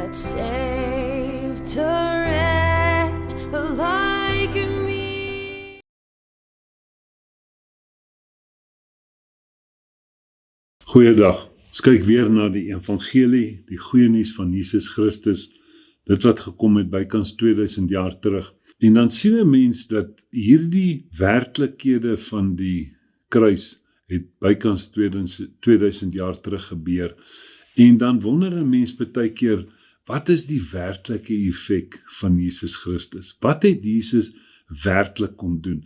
that saved a wretch like me. Goeiedag, ons kyk weer na die evangelie, die goeie nuus van Jesus Christus, dit wat gekom het bykans 2000 jaar terug. En dan sien 'n mens dat hierdie werklikhede van die kruis het bykans 2000 jaar terug gebeur. En dan wonder 'n mens baie keer, wat is die werklike effek van Jesus Christus? Wat het Jesus werklik kom doen?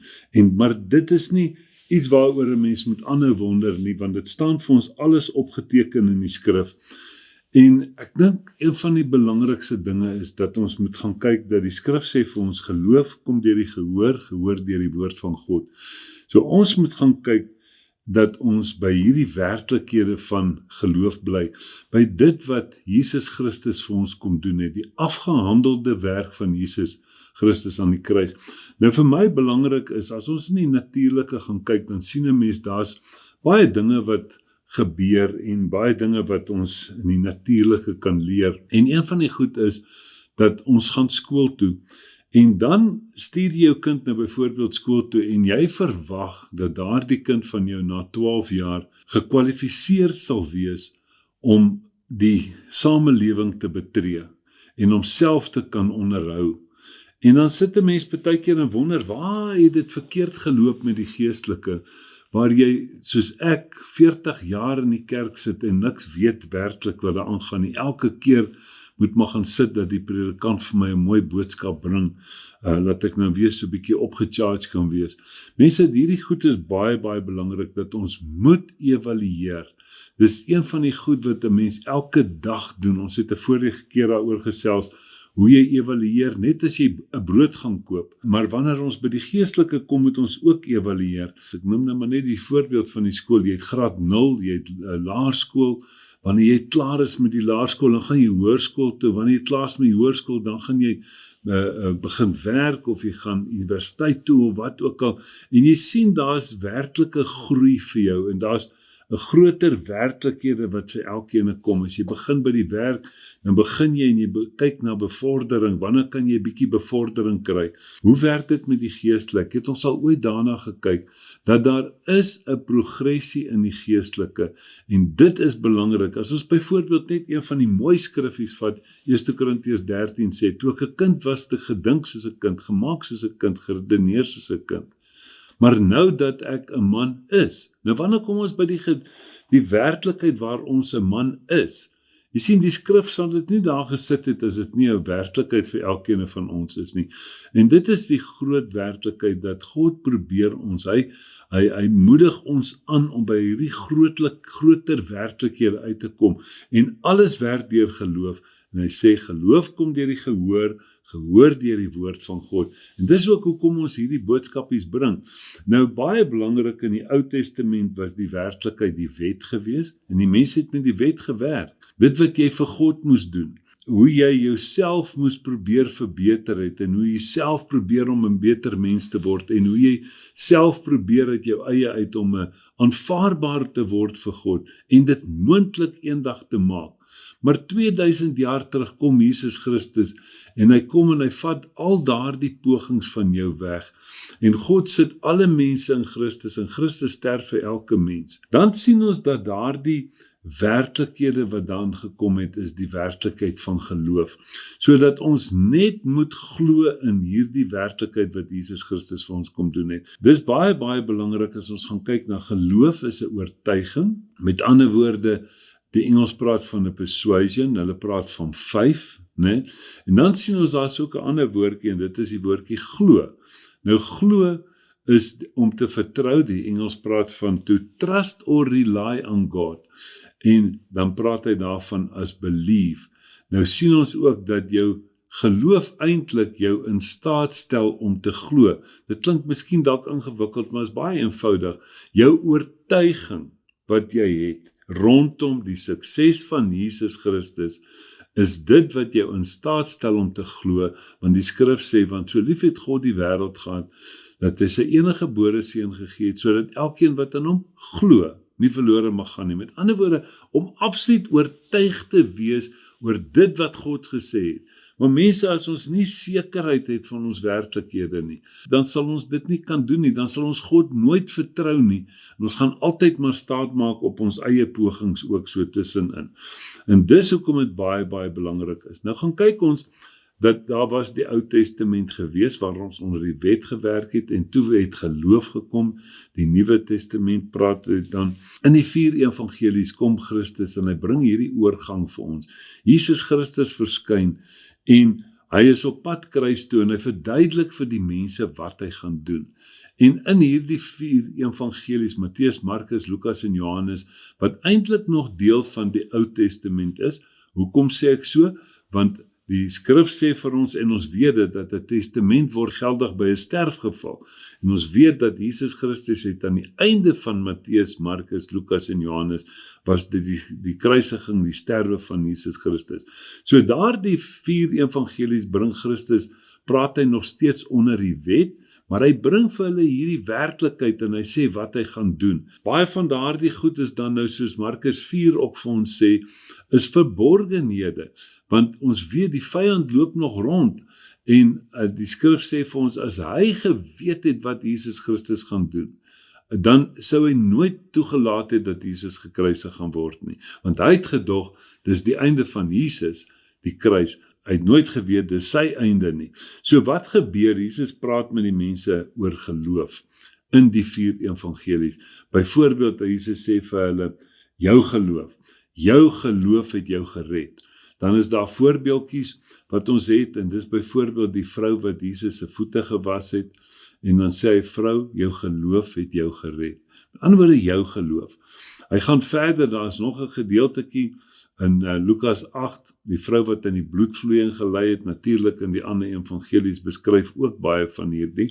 Maar dit is nie iets waaroor 'n mens moet aanhou wonder nie, want dit staan vir ons alles opgeteken in die skrif. En ek dink een van die belangrikste dinge is dat ons moet gaan kyk dat die skrif sê vir ons geloof kom deur die gehoor, gehoor deur die woord van God. So ons moet gaan kyk dat ons by hierdie werklikhede van geloof bly, by dit wat Jesus Christus vir ons kom doen het, die afgehandelde werk van Jesus Christus aan die kruis. Nou vir my belangrik is, as ons in die natuurlike gaan kyk, dan sien 'n mens daar's baie dinge wat gebeur en baie dinge wat ons in die natuurlike kan leer. En een van die goed is dat ons gaan skool toe. En dan stuur jy jou kind nou byvoorbeeld skool toe en jy verwag dat daardie kind van jou na 12 jaar gekwalifiseer sal wees om die samelewing te betree en homself te kan onderhou. En dan sit 'n mens baie keer en wonder, waar het dit verkeerd geloop met die geestelike, waar jy, soos ek, 40 jaar in die kerk sit en niks weet werklik wat daar aangaan nie. Elke keer moet maar gaan sit dat die predikant vir my 'n mooi boodskap bring, dat ek nou weer so 'n bietjie opgecharge kan wees. Mense, hierdie goed is baie, baie belangrik, dat ons moet evalueer. Dis een van die goed wat 'n mens elke dag doen. Ons het 'n vorige keer daaroor gesels, hoe jy evalueer, net as jy 'n brood gaan koop. Maar wanneer ons by die geestelike kom, moet ons ook evalueer. Ek noem nou maar net die voorbeeld van die skool. Jy het graad 0, jy het laerskool. Wanneer jy klaar is met die laerskool, dan gaan jy hoërskool toe. Wanneer jy klaar is met die hoërskool, dan gaan jy begin werk, of jy gaan universiteit toe, of wat ook al. En jy sien, daar's werklike groei vir jou, en daar's 'n groter werklikhede wat vir elkeen kom. As jy begin by die werk, dan begin jy en jy kyk na bevordering. Wanneer kan jy 'n bietjie bevordering kry? Hoe werk dit met die geestelike? Het ons al ooit daarna gekyk, dat daar is 'n progressie in die geestelike, en dit is belangrik. As ons byvoorbeeld net een van die mooi skriffies vat, 1 Korintiërs 13 sê, toe ek 'n kind was, te gedink soos 'n kind, gemaak soos 'n kind, geredeneer soos 'n kind. Maar nou dat ek 'n man is, nou wanneer kom ons by die werklikheid waar ons 'n man is? Jy sien, die skrif sal dit nie daar gesit het as dit nie 'n werklikheid vir elkeen van ons is nie. En dit is die groot werklikheid, dat God probeer ons, hy moedig ons aan om by hierdie groter werklikhede uit te kom. En alles werk deur geloof. En hy sê, geloof kom deur die gehoor, gehoor deur die woord van God. En dis ook hoekom ons hierdie boodskapies bring. Nou, baie belangrik in die Ou Testament was die werklikheid die wet gewees, en die mense het met die wet gewerk. Dit wat jy vir God moes doen, hoe jy jouself moes probeer verbeter het, en hoe jy self probeer om 'n beter mens te word, en hoe jy self probeer uit jou eie uit om 'n aanvaarbaar te word vir God, en dit moontlik eendag te maak. Maar 2000 jaar terug kom Jesus Christus, en hy kom en hy vat al daardie pogings van jou weg. En God sit alle mense in Christus, en Christus sterf vir elke mens. Dan sien ons dat daardie werklikhede wat dan gekom het, is die werklikheid van geloof. Sodat ons net moet glo in hierdie werklikheid wat Jesus Christus vir ons kom doen het. Dis baie, baie belangrik as ons gaan kyk na geloof is 'n oortuiging. Met ander woorde, die Engels praat van 'n persuasion, hulle praat van faith, né? En dan sien ons daar's ook 'n ander woordjie, en dit is die woordjie glo. Nou glo is om te vertrou. Die Engels praat van to trust or rely on God. En dan praat hy daarvan as believe. Nou sien ons ook dat jou geloof eintlik jou in staat stel om te glo. Dit klink miskien dalk ingewikkeld, maar is baie eenvoudig. Jou oortuiging wat jy het rondom die sukses van Jesus Christus, is dit wat jou in staat stel om te glo, want die skrif sê, want so lief het God die wêreld gehad, dat hy sy enige gebore seun gegee het, sodat elkeen wat in hom glo, nie verlore mag gaan nie. Met ander woorde, om absoluut oortuig te wees oor dit wat God gesê het. Maar mense, as ons nie sekerheid het van ons werklikhede nie, dan sal ons dit nie kan doen nie, dan sal ons God nooit vertrou nie, en ons gaan altyd maar staat maak op ons eie pogings ook so tussenin. En dis hoekom dit baie, baie belangrik is. Nou gaan kyk ons, dat daar was die Ou Testament gewees, waar ons onder die wet gewerk het, en toe het geloof gekom, die Nuwe Testament praat dan, in die 4 evangelies kom Christus, en hy bring hierdie oorgang vir ons. Jesus Christus verskyn, en hy is op pad kruis toe, en hy verduidelik vir die mense wat hy gaan doen. En in hierdie 4 evangelies, Matteus, Markus, Lukas en Johannes, wat eintlik nog deel van die Ou Testament is, hoekom sê ek so? Want die skrif sê vir ons, en ons weet dit, dat 'n testament word geldig by 'n sterfgeval. En ons weet dat Jesus Christus het aan die einde van Matteus, Markus, Lukas en Johannes, was dit die kruisiging, die sterwe van Jesus Christus. So daardie 4 evangelies bring Christus, praat hy nog steeds onder die wet, maar hy bring vir hulle hierdie werklikheid, en hy sê wat hy gaan doen. Baie van daardie goed is dan nou, soos Markus 4 ook vir ons sê, is verborgenhede, want ons weet die vyand loop nog rond, en die skrif sê vir ons, as hy geweet het wat Jesus Christus gaan doen, dan sou hy nooit toegelaat het dat Jesus gekruisig gaan word nie, want hy het gedog, dis die einde van Jesus, die kruis. Hy het nooit geweet, dis sy einde nie. So wat gebeur? Jesus praat met die mense oor geloof in die 4 evangelies. Byvoorbeeld, Jesus sê vir hulle, jou geloof het jou gered. Dan is daar voorbeeldjies wat ons het, en dis byvoorbeeld die vrou wat Jesus se voete gewas het, en dan sê hy, vrou, jou geloof het jou gered. Met ander woorde, jou geloof. Hy gaan verder, daar is nog 'n gedeeltetjie, in Lukas 8, die vrou wat in die bloedvloeiing gelei het, natuurlik in die ander evangelies beskryf ook baie van hierdie,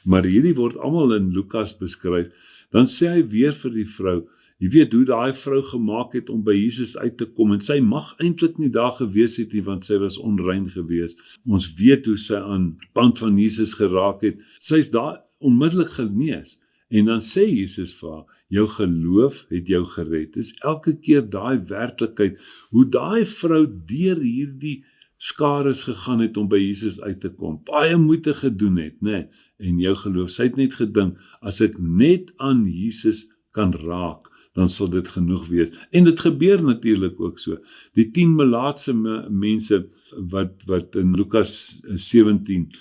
maar hierdie word almal in Lukas beskryf. Dan sê hy weer vir die vrou, jy weet hoe daai vrou gemaak het om by Jesus uit te kom, en sy mag eintlik nie daar gewees het nie, want sy was onrein gewees. Ons weet hoe sy aan pand van Jesus geraak het, sy is daar onmiddellik genees, en dan sê Jesus vir haar, jou geloof het jou gered. Dis elke keer daai werklikheid, hoe daai vrou deur hierdie skares gegaan het om by Jesus uit te kom, baie moeite gedoen het, né? En jou geloof, sy het net gedink, as ek net aan Jesus kan raak, dan sal dit genoeg wees. En dit gebeur natuurlik ook so. Die 10 melaatse mense wat in Lukas 17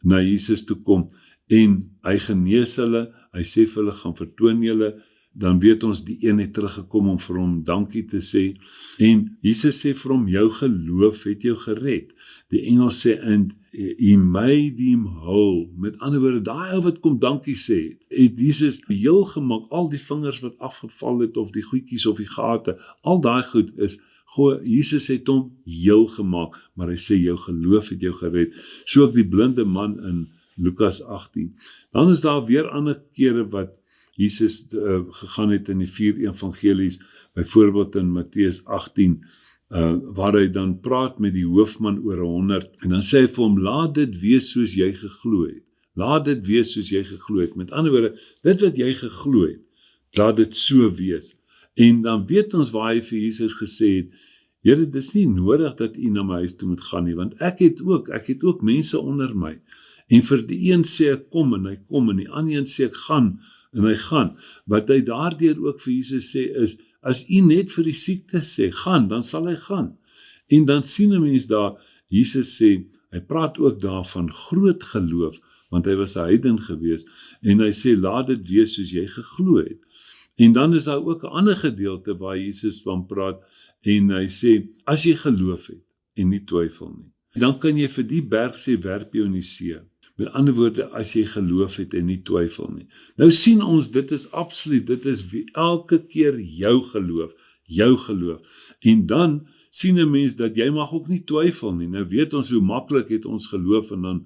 na Jesus toe kom, en hy genees hulle, hy sê vir hulle, gaan vertoon julle, dan weet ons die een het teruggekom om vir hom dankie te sê, en Jesus sê vir hom, jou geloof het jou gered. Die Engels sê, and he made him whole. Met ander woorde, daai ou wat kom dankie sê, het Jesus heel gemaak, al die vingers wat afgeval het, of die goedjies of die gate, al daai goed is, Jesus het hom heel gemaak, maar hy sê, jou geloof het jou gered. So ook die blinde man in Lukas 18. Dan is daar weer ander kere wat Jesus gegaan het in die 4 evangelies, byvoorbeeld in Matteus 18, waar hy dan praat met die hoofman oor 100, en dan sê hy vir hom, laat dit wees soos jy geglo het. Laat dit wees soos jy geglo het. Met ander woorde, dit wat jy geglo het, laat dit so wees. En dan weet ons waar hy vir Jesus gesê het, Here, dit is nie nodig dat u na my huis toe moet gaan nie, want ek het ook mense onder my. En vir die een sê ek kom, en hy kom, en die ander een sê ek gaan, en hy gaan. Wat hy daardeur ook vir Jesus sê is, as u net vir die siekte sê, gaan, dan sal hy gaan. En dan sien 'n mens daar, Jesus sê, hy praat ook daar van groot geloof, want hy was 'n heiden gewees, en hy sê, laat dit wees soos jy geglo het. En dan is daar ook 'n ander gedeelte waar Jesus van praat, en hy sê, as jy geloof het, en nie twyfel nie, dan kan jy vir die berg sê, werp jou in die see. Met ander woorde, as jy geloof het en nie twyfel nie. Nou sien ons, dit is absoluut, dit is elke keer jou geloof. En dan sien 'n mens dat jy mag ook nie twyfel nie. Nou weet ons hoe maklik het ons geloof, en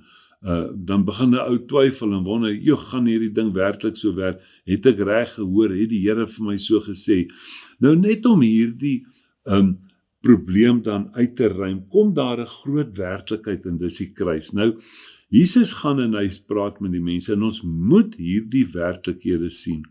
dan begin 'n ou twyfel en wonder, gaan hierdie ding werklik so werk? Het ek reg gehoor? Het die Here vir my so gesê? Nou net om hierdie probleem dan uit te ruim, kom daar 'n groot werklikheid, en dis die kruis. Nou, Jesus gaan en hy praat met die mense, en ons moet hierdie werklikhede sien.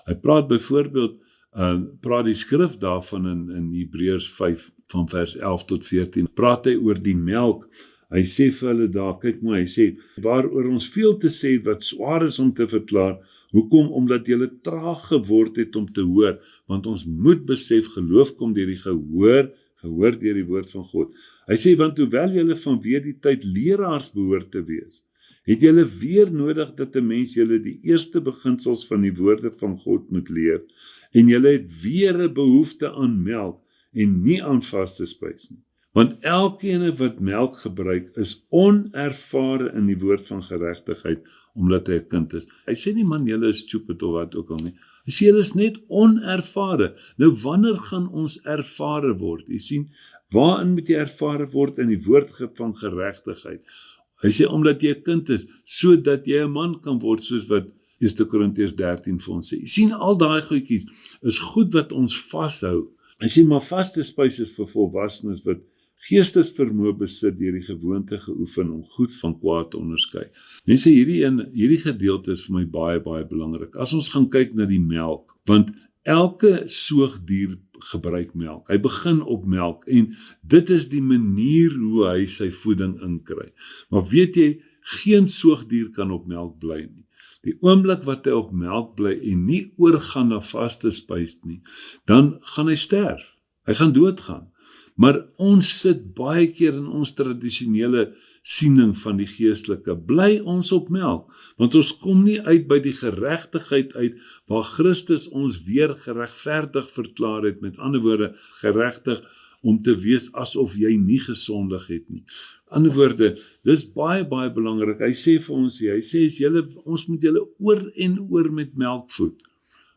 Hy praat byvoorbeeld praat die skrif daarvan in Hebreërs 5 van vers 11 tot 14, praat hy oor die melk. Hy sê vir hulle daar, kyk maar, hy sê, waaroor ons veel te sê wat swaar is om te verklaar. Hoekom? Omdat julle traag geword het om te hoor, want ons moet besef, geloof kom deur die gehoor deur die woord van God. Hy sê, want hoewel julle vanweer die tyd leraars behoort te wees, het julle weer nodig dat 'n mens julle die eerste beginsels van die woorde van God moet leer, en julle het weer 'n behoefte aan melk en nie aan vaste spys nie. Want elkeen wat melk gebruik is onervare in die woord van geregtigheid, omdat hy 'n kind is. Hy sê nie man, julle is stupid of wat ook al nie. Hy sê julle is net onervare. Nou wanneer gaan ons ervare word? Jy sien, waarin moet jy ervare word? In die woord van geregtigheid. Hy sê omdat jy 'n kind is, sodat jy 'n man kan word, soos wat 1 Korintiërs 13 vir ons sê. Jy sien, al daai goedjies is goed wat ons vashou. Hy sê maar vaste spys is vir volwassenes wat geestesvermoë besit deur die gewoonte geoefen om goed van kwaad te onderskei. Mense, hierdie gedeelte is vir my baie, baie belangrik. As ons gaan kyk na die melk, want elke soogdier gebruik melk. Hy begin op melk en dit is die manier hoe hy sy voeding inkry. Maar weet jy, geen soogdier kan op melk bly nie. Die oomblik wat hy op melk bly en nie oorgaan na vaste spys nie, dan gaan hy sterf. Hy gaan doodgaan. Maar ons sit baie keer in ons tradisionele siening van die geestelike, bly ons op melk, want ons kom nie uit by die geregtigheid uit, waar Christus ons weer geregverdig verklaar het, met ander woorde, geregtig om te wees asof jy nie gesondig het nie. Ander woorde, dis baie, baie belangrik. Hy sê vir ons, hy sê, ons moet julle oor en oor met melk voed,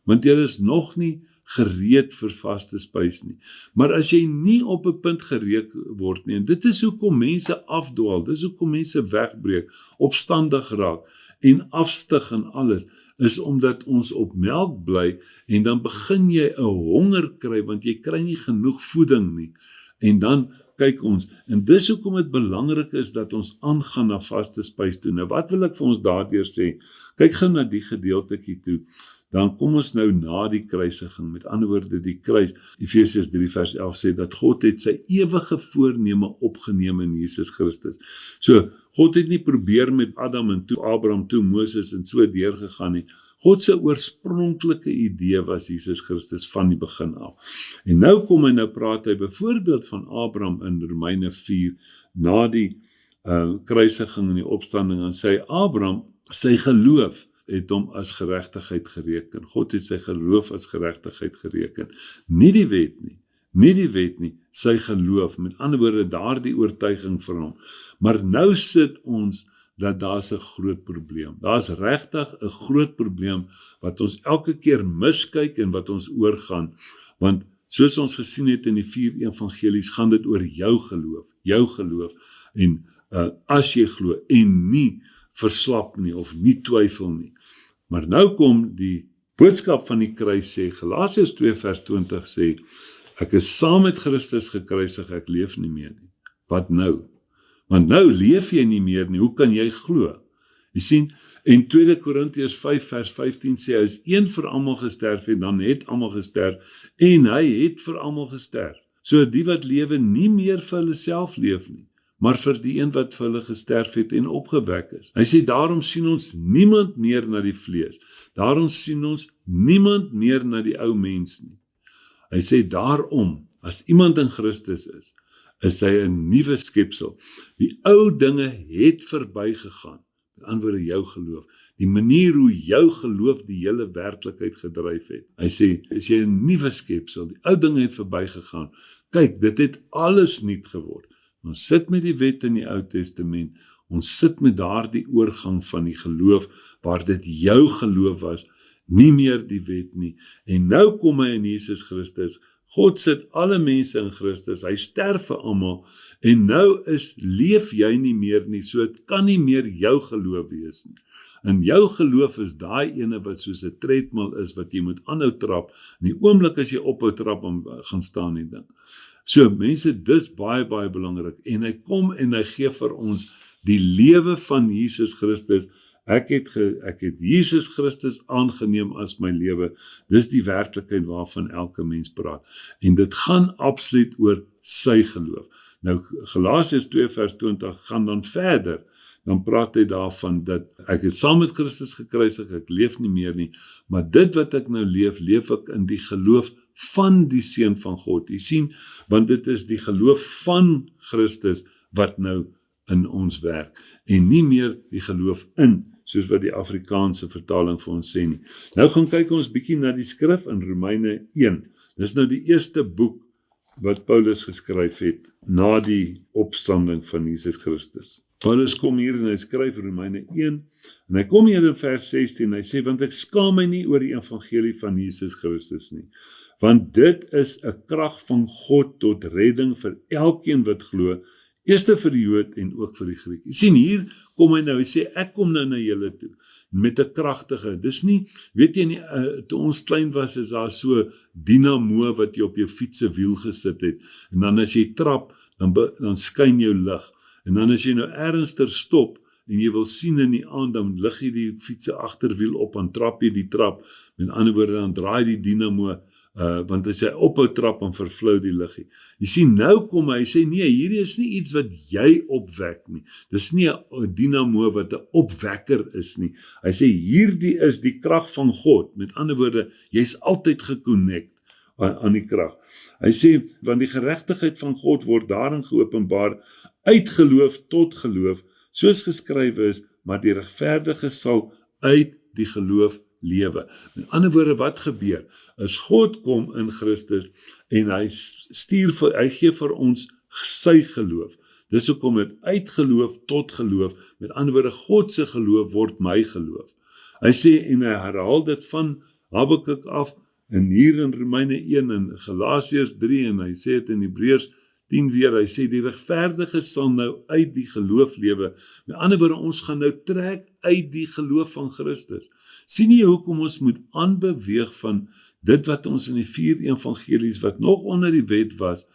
want julle is nog nie gereed vir vaste spys nie. Maar as jy nie op 'n punt gereed word nie, en dit is hoekom mense afdwaal, dis hoekom mense wegbreek, opstandig raak en afstig en alles, is omdat ons op melk bly en dan begin jy 'n honger kry, want jy kry nie genoeg voeding nie. En dan kyk ons, en dis hoekom dit belangrik is dat ons aangaan na vaste spys toe. Nou wat wil ek vir ons daardeur sê? Kyk gou na die gedeeltetjie toe. Dan kom ons nou na die kruisiging, met ander woorde die kruis. Efesiërs 3 vers 11 sê dat God het sy ewige voorneme opgeneem in Jesus Christus. So, God het nie probeer met Adam en toe Abraham, toe Moses en so deurgegaan nie. God se oorspronklike idee was Jesus Christus van die begin af. En nou kom hy, nou praat hy byvoorbeeld van Abraham in Romeine 4, na die kruisiging en die opstanding, en sê Abraham, sy geloof het hom as geregtigheid gereken. God het sy geloof as geregtigheid gereken. Nie die wet nie, sy geloof, met ander woorde daardie oortuiging vir hom. Maar nou sit ons dat daar's 'n groot probleem. Daar's regtig 'n groot probleem wat ons elke keer miskyk en wat ons oorgaan, want soos ons gesien het in die 4 evangelies, gaan dit oor jou geloof, en as jy glo, en nie verslap nie, of nie twyfel nie. Maar nou kom die boodskap van die kruis sê, Galasiërs 2 vers 20 sê, ek is saam met Christus gekruisig, ek leef nie meer nie. Wat nou? Want nou leef jy nie meer nie, hoe kan jy glo? Jy sien, en 2 Korintiërs 5 vers 15 sê, as een vir almal gesterf het, dan het almal gesterf, en hy het vir almal gesterf. So die wat lewe nie meer vir hulle self leef nie, maar vir die een wat vir hulle gesterf het en opgewek is. Hy sê, daarom sien ons niemand meer na die vlees. Daarom sien ons niemand meer na die ou mens nie. Hy sê, daarom, as iemand in Christus is hy 'n nuwe skepsel. Die ou dinge het verbygegaan. Met ander woorde, jou geloof. Die manier hoe jou geloof die hele werklikheid gedryf het. Hy sê, is jy 'n nuwe skepsel. Die ou dinge het verbygegaan. Kyk, dit het alles nuut geword. Ons sit met die wet in die Ou Testament, ons sit met daardie oorgang van die geloof, waar dit jou geloof was, nie meer die wet nie. En nou kom hy in Jesus Christus, God sit alle mense in Christus, hy sterf vir almal, en nou leef jy nie meer nie, so dit kan nie meer jou geloof wees nie. En jou geloof is daai ene wat soos 'n tredmill is, wat jy moet aanhou trap, en die oomblik as jy ophou trap, om gaan staan die ding. So mense, dis baie, baie belangrik, en hy kom en hy gee vir ons die lewe van Jesus Christus Ek het Jesus Christus aangeneem as my lewe. Dis die werklikheid waarvan elke mens praat. En dit gaan absoluut oor sy geloof. Nou, Galasiërs 2 vers 20 gaan dan verder. Dan praat hy daarvan dat ek het saam met Christus gekruisig, ek leef nie meer nie, maar dit wat ek nou leef, leef ek in die geloof van die Seun van God. Jy sien, want dit is die geloof van Christus wat nou in ons werk, en nie meer die geloof in, soos wat die Afrikaanse vertaling vir ons sê nie. Nou gaan kyk ons bietjie na die skrif in Romeine 1. Dis nou die eerste boek wat Paulus geskryf het na die opstanding van Jesus Christus. Paulus kom hier en hy skryf Romeine 1, en hy kom hier in vers 16, hy sê, want ek skaam my nie oor die evangelie van Jesus Christus nie, want dit is 'n krag van God tot redding vir elkeen wat glo, eerste vir die Jood en ook vir die Griek. Jy sien, hier kom hy nou, hy sê, ek kom nou na julle toe, met 'n kragtige, dis nie, weet jy nie, toe ons klein was, is daar so dynamo wat jy op jou fiets se wiel gesit het, en dan as jy trap, dan skyn jou lig, en dan as jy nou ernstig stop, en jy wil sien in die aand, dan lig jy die fiets se agterwiel op, en trap jy die trap, met ander woorde, dan draai die dynamo, want as jy ophou trap, en vervlou die liggie. Jy sien, nou kom hy sê, nee, hierdie is nie iets wat jy opwek nie, dis nie 'n dynamo wat 'n opwekker is nie, hy sê, hierdie is die krag van God, met ander woorde, jy's altyd geconnect aan die krag. Hy sê, want die geregtigheid van God word daarin geopenbaar, uit geloof tot geloof, soos geskrywe is, maar die regverdige sal uit die geloof lewe. Met ander woorde, wat gebeur? As God kom in Christus, en hy gee vir ons sy geloof. Dis hoekom dit uit geloof tot geloof, met ander woorde, God se geloof word my geloof. Hy sê, en hy herhaal dit van Habakuk af, en hier in Romeine 1, en Galasiërs 3, en hy sê dit in Hebreërs 10 weer, hy sê, die regverdige sal nou uit die geloof lewe. Met ander woorde, ons gaan nou trek uit die geloof van Christus. Sien jy hoekom ons moet aanbeweeg van dit wat ons in die 4 evangelies, wat nog onder die wet was,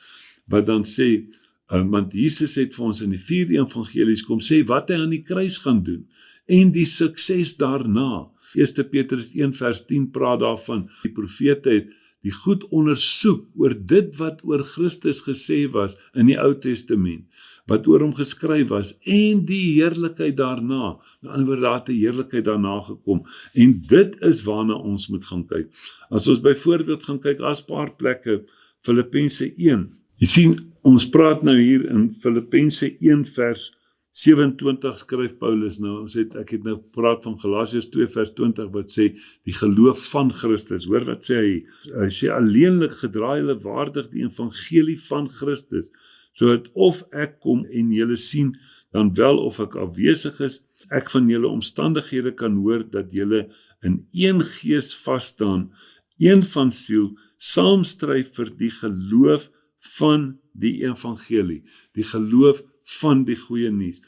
wat dan sê, want Jesus het vir ons in die 4 evangelies kom sê, wat hy aan die kruis gaan doen, en die sukses daarna. 1 Petrus 1 vers 10 praat daarvan, die profete het die goed ondersoek oor dit wat oor Christus gesê was in die Ou Testament, wat oor hom geskryf was, en die heerlikheid daarna. Met ander woorde, daar het die heerlikheid daarna gekom, en dit is waarna ons moet gaan kyk. As ons byvoorbeeld gaan kyk, as paar plekke, Filippense 1, jy sien, ons praat nou hier in Filippense 1 vers 27 skryf Paulus nou, ek het nou gepraat van Galasiërs 2 vers 20 wat sê, die geloof van Christus, hoor wat sê hy? Hy sê, alleenlik gedra julle waardig die evangelie van Christus, sodat of ek kom en julle sien, dan wel of ek afwesig is, ek van julle omstandighede kan hoor, dat julle in een gees vasstaan, een van siel, saamstryf vir die geloof van die evangelie, die geloof van die goeie nuus.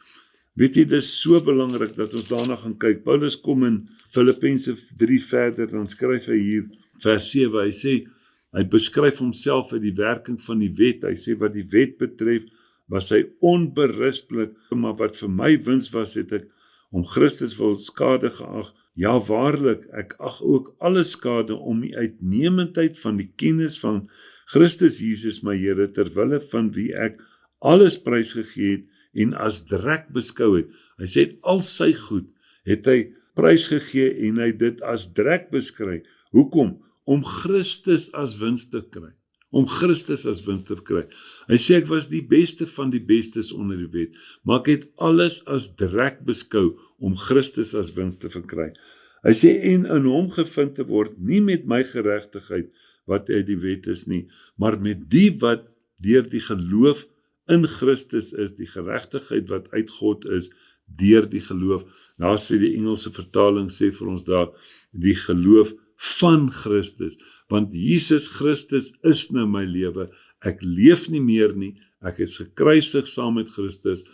Weet jy, dit is so belangrik dat ons daarna gaan kyk. Paulus kom in Filippense 3 verder, dan skryf hy hier, vers 7, hy sê, hy beskryf homself uit die werking van die wet, hy sê, wat die wet betref, was hy onberustelik, maar wat vir my wins was, het ek om Christus wil skade geag, ja waarlik, ek ag ook alle skade om die uitnemendheid van die kennis van Christus Jesus my Here, terwille van wie ek alles prysgegee het en as drek beskou het. Hy sê, al sy goed het hy prysgegee en hy dit as drek beskryf. Hoekom? Om Christus as winst te kry. Om Christus as winst te kry. Hy sê, ek was die beste van die bestes onder die wet, maar ek het alles as drek beskou om Christus as winst te verkry. Hy sê, en in hom gevind te word, nie met my geregtigheid wat uit die wet is nie, maar met die wat deur die geloof in Christus is, die geregtigheid wat uit God is, deur die geloof. Daar sê die Engelse vertaling, sê vir ons daar, die geloof van Christus, want Jesus Christus is nou my lewe, ek leef nie meer nie, ek is gekruisig saam met Christus,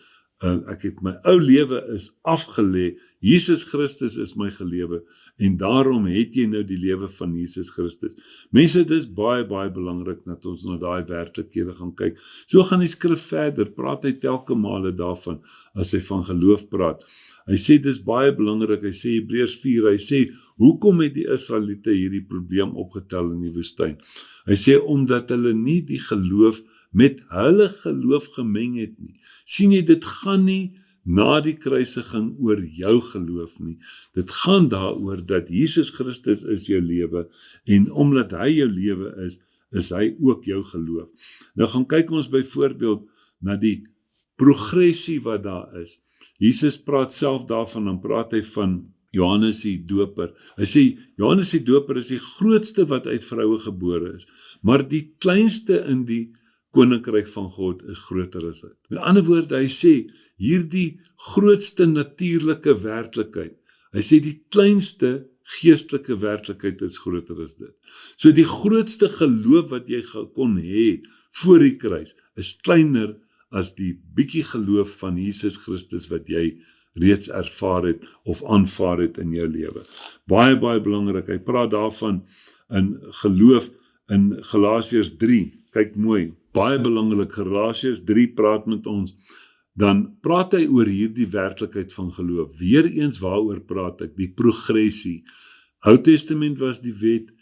ek het my ou lewe is afgelê, Jesus Christus is my gelewe, en daarom het jy nou die lewe van Jesus Christus. Mense, dit is baie, baie belangrik dat ons na daai werklikhede gaan kyk. So gaan die skrif verder, praat hy telke male daarvan, as hy van geloof praat. Hy sê, dit is baie belangrik, hy sê Hebreërs 4, hy sê, hoekom het die Israeliete hierdie probleem opgetel in die woestyn? Hy sê, omdat hulle nie die geloof met hulle geloof gemeng het nie. Sien jy, dit gaan nie na die kruisiging oor jou geloof nie. Dit gaan daaroor dat Jesus Christus is jou lewe, en omdat hy jou lewe is hy ook jou geloof. Nou gaan kyk ons byvoorbeeld na die progressie wat daar is. Jesus praat self daarvan, dan praat hy van Johannes die Doper. Hy sê, Johannes die Doper is die grootste wat uit vroue gebore is, maar die kleinste in die koninkryk van God is groter as hy. Met ander woorde, hy sê, hierdie grootste natuurlike werklikheid, hy sê die kleinste geestelike werklikheid is groter as dit. So die grootste geloof wat jy kon hê voor die kruis, is kleiner as die bietjie geloof van Jesus Christus wat jy reeds ervaar het of aanvaar het in jou lewe. Baie, baie belangrik, hy praat daarvan in geloof in Galasiërs 3, kyk mooi, baie belangrik, Galasiërs 3 praat met ons, dan praat hy oor hierdie werklikheid van geloof. Weereens waaroor praat ek? Die progressie. Ou Testament was die wet,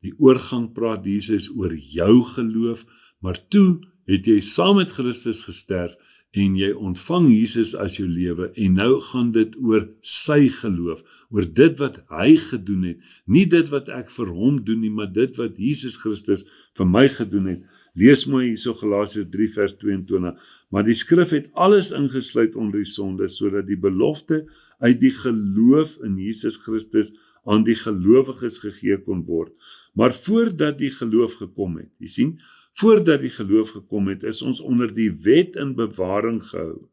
die oorgang praat Jesus oor jou geloof, maar toe het jy saam met Christus gesterf, en jy ontvang Jesus as jou lewe, en nou gaan dit oor sy geloof, oor dit wat hy gedoen het, nie dit wat ek vir hom doen nie, maar dit wat Jesus Christus vir my gedoen het. Lees mooi hierso Galasiërs 3 vers 22, maar die skrif het alles ingesluit onder die sonde, sodat die belofte uit die geloof in Jesus Christus aan die gelowiges gegee kon word. Maar voordat die geloof gekom het, jy sien, voordat die geloof gekom het, is ons onder die wet in bewaring gehou,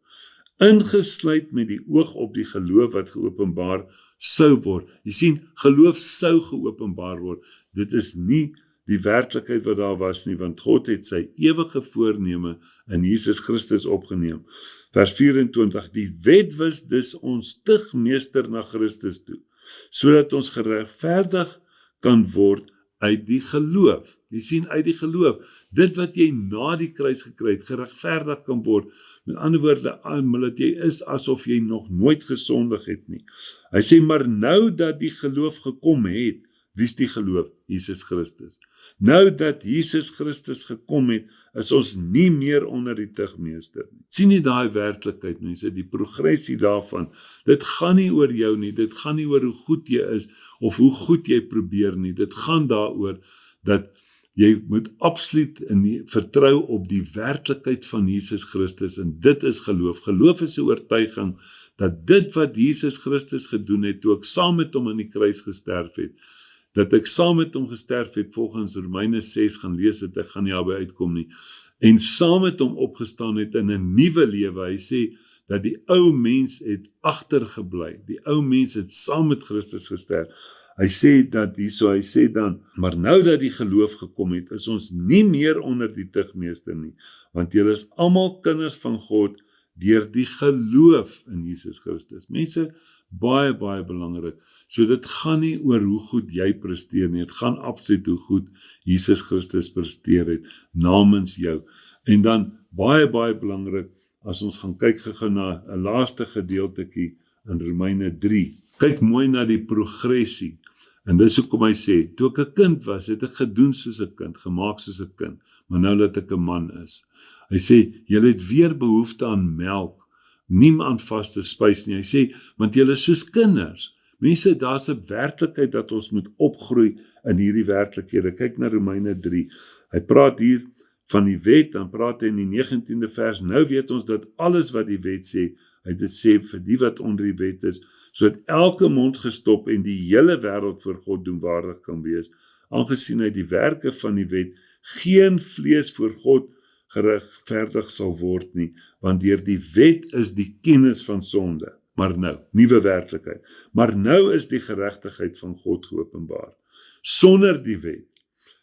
ingesluit met die oog op die geloof wat geopenbaar sou word. Jy sien, geloof sou geopenbaar word. Dit is nie die werklikheid wat daar was nie, want God het sy ewige voorneme in Jesus Christus opgeneem. Vers 24, die wet was dus ons stigmeester na Christus toe, sodat ons geregverdig kan word uit die geloof. Jy sien, uit die geloof, dit wat jy na die kruis gekry het, geregverdig kan word, met ander woorde, dat jy is asof jy nog nooit gesondig het nie. Hy sê, maar nou dat die geloof gekom het, wie is die geloof? Jesus Christus. Nou dat Jesus Christus gekom het, is ons nie meer onder die tugmeester nie. Sien nie daai werklikheid, mense, die progressie daarvan. Dit gaan nie oor jou nie, dit gaan nie oor hoe goed jy is, of hoe goed jy probeer nie. Dit gaan daaroor dat jy moet absoluut vertrou op die werklikheid van Jesus Christus, en dit is geloof. Geloof is 'n oortuiging dat dit wat Jesus Christus gedoen het, toe ek saam met hom aan die kruis gesterf het, dat ek saam met hom gesterf het, volgens Romeine 6 gaan lees het, ek gaan nie daarby uitkom nie, en saam met hom opgestaan het in 'n nuwe lewe. Hy sê dat die ou mens het agtergebly, die ou mens het saam met Christus gesterf. Hy sê dat hy sê dan, maar nou dat die geloof gekom het, is ons nie meer onder die tugmeester nie, want julle is almal kinders van God deur die geloof in Jesus Christus. Mense, baie, baie belangrik. So dit gaan nie oor hoe goed jy presteer nie, dit gaan absoluut hoe goed Jesus Christus presteer het, namens jou. En dan, baie, baie belangrik, as ons gaan kyk gou na 'n laaste gedeeltetjie in Romeine 3, kyk mooi na die progressie, en dis hoekom hy sê, toe ek 'n kind was, het ek gedoen soos 'n kind, gemaak soos 'n kind, maar nou dat ek 'n man is. Hy sê, julle het weer behoefte aan melk, nie aan vaste spys nie. Hy sê, want julle is soos kinders. Mense, daar's 'n werklikheid dat ons moet opgroei in hierdie werklikhede. Kyk na Romeine 3. Hy praat hier van die wet, dan praat hy in die 19de vers, nou weet ons dat alles wat die wet sê, hy dit sê vir die wat onder die wet is, sodat elke mond gestop en die hele wêreld voor God doenwaardig kan wees, aangesien hy die werke van die wet geen vlees voor God geregverdig sal word nie, want deur die wet is die kennis van sonde. Maar nou, nuwe werklikheid. Maar nou is die geregtigheid van God geopenbaar, sonder die wet,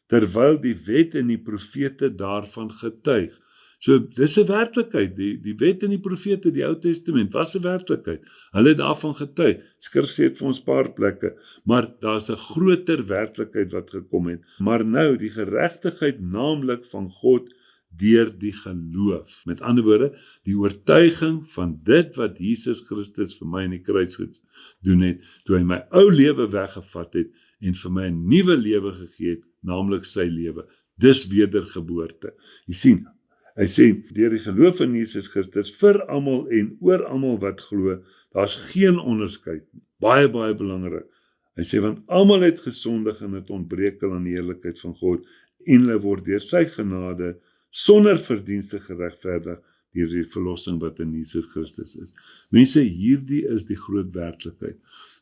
terwyl die wet en die profete daarvan getuig. So, dis 'n werklikheid, die wet en die profete, die Ou Testament, was 'n werklikheid. Hulle het daarvan getuig. Skrif sê dit vir ons paar plekke, maar daar's 'n groter werklikheid wat gekom het. Maar nou, die geregtigheid naamlik van God deur die geloof. Met ander woorde, die oortuiging van dit wat Jesus Christus vir my in die kruis gedoen het, toe hy my ou lewe weggevat het en vir my 'n nuwe lewe gegee het, naamlik sy lewe. Dis wedergeboorte. Jy sien, hy sê, deur die geloof in Jesus Christus, vir almal en oor almal wat glo, daar's geen onderskeid nie. Baie, baie belangrik. Hy sê, want almal het gesondig en het ontbreek aan die heerlikheid van God, en hulle word deur sy genade, sonder verdienste geregverdig, deur die verlossing wat in Jesus Christus is. Mense, hierdie is die groot werklikheid.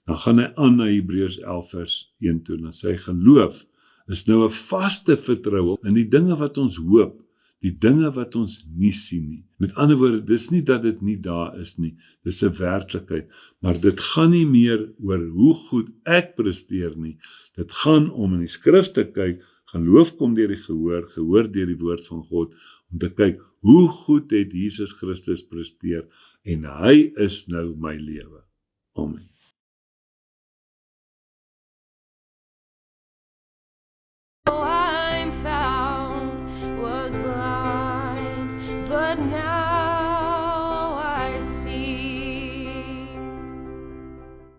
Dan gaan hy aan na Hebreërs 11 vers 1 toe, en sy geloof is nou 'n vaste vertroue in die dinge wat ons hoop, die dinge wat ons nie sien nie. Met ander woorde, dis nie dat dit nie daar is nie, dis 'n werklikheid, maar dit gaan nie meer oor hoe goed ek presteer nie, dit gaan om in die skrif te kyk, geloof kom deur die gehoor, gehoor deur die woord van God, om te kyk, hoe goed het Jesus Christus presteer, en hy is nou my lewe. Amen. I'm found was blind, but now